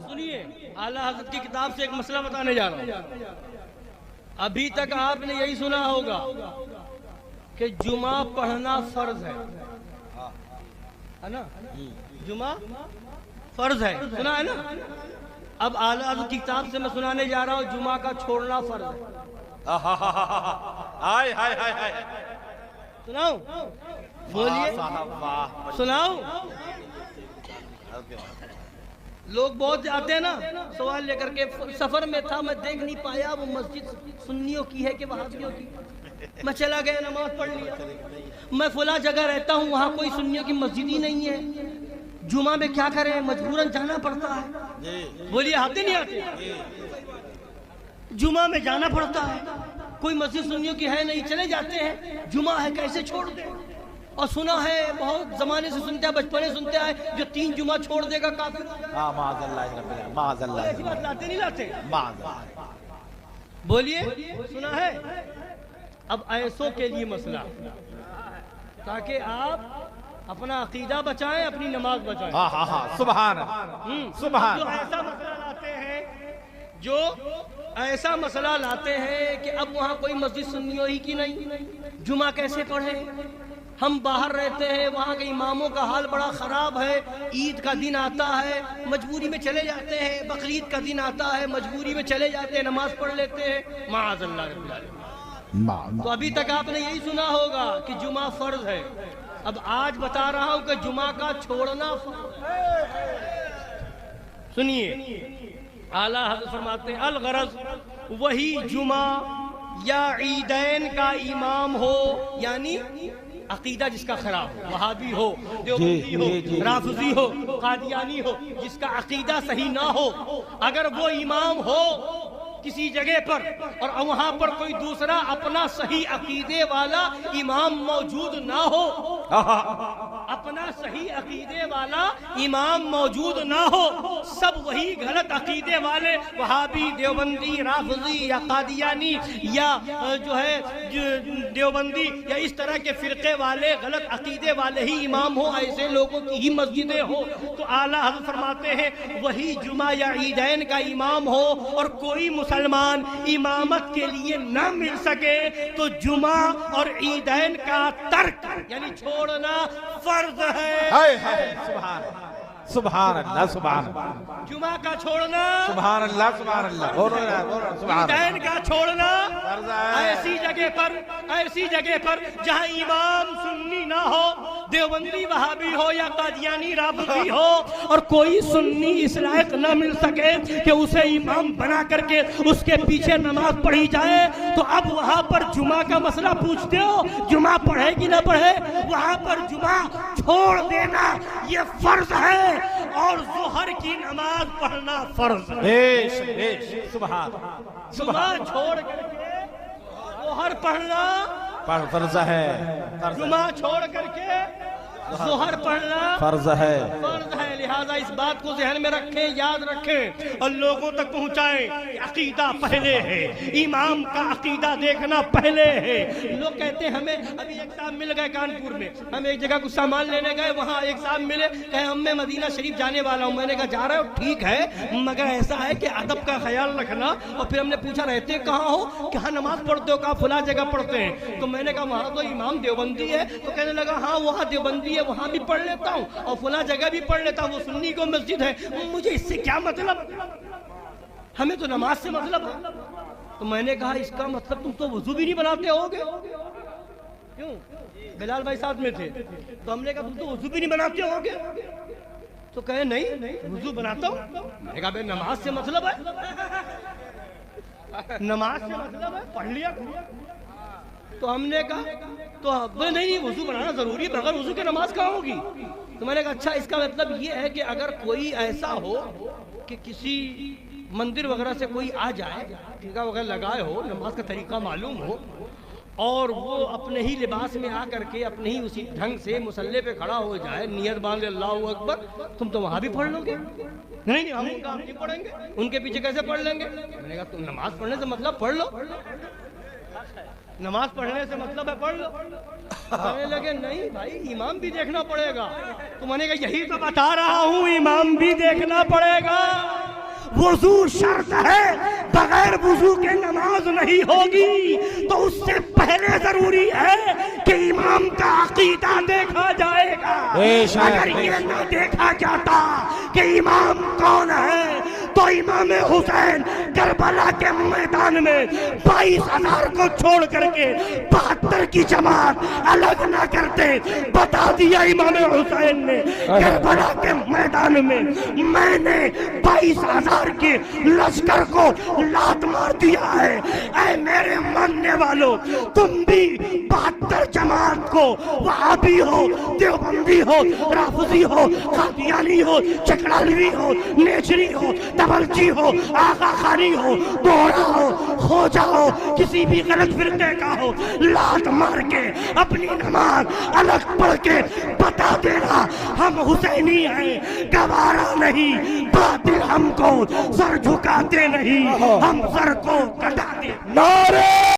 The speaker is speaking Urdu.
سنیے اعلیٰ حضرت کی کتاب سے ایک مسئلہ بتانے جا رہا ہوں. ابھی تک آپ نے یہی سنا ہوگا کہ جمعہ پڑھنا فرض ہے نا؟ جمعہ فرض ہے، سنا ہے نا؟ اب اعلیٰ حضرت کی کتاب سے میں سنانے جا رہا ہوں جمعہ کا چھوڑنا فرض ہے. ہائے ہائے ہائے ہائے، سناؤ بولیے، سناؤ. لوگ بہت جاتے ہیں نا سوال لے کر کے، سفر میں تھا میں دیکھ نہیں پایا وہ مسجد سنیوں کی ہے کہ وہابیوں کی، میں چلا گیا نماز پڑھ لیا. میں فلاں جگہ رہتا ہوں وہاں کوئی سنیوں کی مسجد ہی نہیں ہے، جمعہ میں کیا کریں، مجبوراً جانا پڑتا ہے. بولیے آتے نہیں آتے؟ جمعہ میں جانا پڑتا ہے، کوئی مسجد سنیوں کی ہے نہیں، چلے جاتے ہیں. جمعہ ہے کیسے چھوڑ دیں؟ اور سنا ہے بہت زمانے سے سنتے ہیں، بچپنے سنتے آئے جو 3 جمعہ چھوڑ دے گا کافر. معاذ اللہ، معاذ اللہ، ایسی بات لاتے نہیں لاتے؟ معاذ اللہ. بولیے سنا ہے. اب ایسوں کے لیے مسئلہ تاکہ آپ اپنا عقیدہ بچائیں، اپنی نماز بچائیں. ہاں ہاں ہاں، سبحان سبحان. جو ایسا مسئلہ لاتے ہیں، جو ایسا مسئلہ لاتے ہیں کہ اب وہاں کوئی مسجد سنیوں ہی کی نہیں، جمعہ کیسے پڑھیں؟ ہم باہر رہتے ہیں، وہاں کے اماموں کا حال بڑا خراب ہے، عید کا دن آتا ہے مجبوری میں چلے جاتے ہیں، بقرعید کا دن آتا ہے مجبوری میں چلے جاتے ہیں، نماز پڑھ لیتے ہیں. معاذ اللہ رب العالمین. تو ابھی تک آپ نے یہی سنا ہوگا کہ جمعہ فرض ہے. اب آج بتا رہا ہوں کہ جمعہ کا چھوڑنا فرض ہے. سنیے اعلیٰ حضرت فرماتے ہیں الغرض وہی جمعہ یا عیدین کا امام ہو، یعنی عقیدہ جس کا خراب ہو، وہابی ہو، دیوبندی ہو، رافضی ہو، قادیانی ہو، جس کا عقیدہ صحیح نہ ہو، اگر وہ امام ہو کسی جگہ پر اور وہاں پر کوئی دوسرا اپنا صحیح عقیدے والا امام موجود نہ ہو، اپنا صحیح عقیدے والا امام موجود نہ ہو، سب وہی غلط عقیدے والے وہابی، دیوبندی، رافضی یا قادیانی یا جو ہے دیوبندی یا اس طرح کے فرقے والے غلط عقیدے والے ہی امام ہو، ایسے لوگوں کی ہی مسجدیں ہو، تو اعلیٰ حضرت فرماتے ہیں وہی جمعہ یا عیدین کا امام ہو اور کوئی مسلمان امامت کے لیے نہ مل سکے تو جمعہ اور عیدین کا ترک یعنی چھوڑنا فرض ہے. سبحان سبحان اللہ، سبحان جمعہ کا چھوڑنا، سبحان اللہ، سبحان اللہ، عیدین کا چھوڑنا ایسی جگہ پر جہاں امام سنی نہ ہو، دیوبندی وہابی ہو یا قادیانی رافضی ہو، اور کوئی سنی اس لائق نہ مل سکے کہ اسے امام بنا کر کے اس کے پیچھے نماز پڑھی جائے، تو اب وہاں پر جمعہ کا مسئلہ پوچھتے ہو جمعہ پڑھے کہ نہ پڑھے؟ وہاں پر جمعہ چھوڑ دینا یہ فرض ہے اور ظہر کی نماز پڑھنا فرض ہے. سبحان. جمعہ چھوڑ کر کے ظہر پڑھنا فرض ہے، جمعہ چھوڑ کر کے ظہر پڑھنا فرض ہے، فرض ہے. لہذا اس بات کو ذہن میں رکھیں، یاد رکھیں اور لوگوں تک پہنچائیں کہ عقیدہ پہلے ہے، امام کا عقیدہ دیکھنا پہلے ہے. لوگ کہتے ہیں ہمیں ابھی ایک صاحب مل گئے کانپور میں، ہم ایک جگہ کچھ سامان لینے گئے، وہاں ایک صاحب ملے، کہے ہم میں مدینہ شریف جانے والا ہوں. میں نے کہا جا رہے ہو؟ ٹھیک ہے مگر ایسا ہے کہ ادب کا خیال رکھنا. اور پھر ہم نے پوچھا رہتے کہاں ہو؟ کہاں نماز پڑھتے ہو؟ کہا فلاں جگہ پڑھتے ہیں. تو میں نے کہا وہاں تو امام دیوبندی ہے. تو کہنے لگا ہاں وہاں دیوبندی ہے، وہاں بھی پڑھ لیتا ہوں اور فلاں جگہ بھی پڑھ لیتا ہوں، وہ سنی کو مسجد ہے. مجھے اس سے کیا مطلب، ہمیں تو نماز سے مطلب ہے. تو میں نے کہا اس کا مطلب تم تو وضو بھی نہیں بناتے ہوگے. کیوں؟ بلال بھائی ساتھ میں تھے. تو ہم نے کہا تم تو وضو بھی نہیں بناتے ہوگے. تو کہے نہیں وضو بناتا ہوں. میں نے کہا بھائی نماز سے مطلب ہے، نماز سے مطلب ہے، پڑھ لیا. تو ہم نے کہا تو نہیں وضو بنانا ضروری ہے، بغیر وضو کے نماز کہاں ہوگی. تو میں نے کہا اچھا اس کا مطلب یہ ہے کہ اگر کوئی ایسا ہو کہ کسی مندر وغیرہ سے کوئی آ جائے، ٹھیکہ وغیرہ لگائے ہو، نماز کا طریقہ معلوم ہو، اور وہ اپنے ہی لباس میں آ کر کے اپنے ہی اسی ڈھنگ سے مصلی پہ کھڑا ہو جائے، نیت باندھ لے اللہ اکبر، تم تو وہاں بھی پڑھ لو گے. نہیں ہم ان کا نہیں پڑھیں گے، ان کے پیچھے کیسے پڑھ لیں گے. میں نے کہا تم نماز پڑھنے سے مطلب پڑھ لو، نماز پڑھنے سے مطلب ہے پڑھ لو. کہنے لگے نہیں بھائی امام بھی دیکھنا پڑے گا. تو میں نے کہا یہی تو بتا رہا ہوں امام بھی دیکھنا پڑے گا. وضو شرط ہے، بغیر وضو کے نماز نہیں ہوگی، تو اس سے پہلے ضروری ہے کہ امام کا عقیدہ دیکھا جائے گا۔ اگر یہ نہ دیکھا جاتا کہ امام کون ہے تو امام حسین کربلا کے میدان میں 22,000 کو چھوڑ کر کے 72 کی جماعت الگ نہ کرتے۔ بتا دیا امام حسین نے کربلا کے میدان میں نے 22,000 کے لشکر کو لات مار دیا ہے۔ اے میرے ماننے والوں، تم بھی 72 جماعت کو، وہابی ہو، دیوبندی ہو، رافضی ہو، قادیانی ہو، چکڑالوی ہو، نیچری ہو، تبلچی ہو، آقا خانی ہو، دوہرا ہو، خوجہ ہو، کسی بھی غلط فرقے کا ہو، لات مار کے اپنی نماز الگ پڑھ کے بتا دینا ہم حسینی ہیں، گوارا نہیں، باطل ہم کو سر جھکاتے نہیں، ہم سر کو کٹاتے۔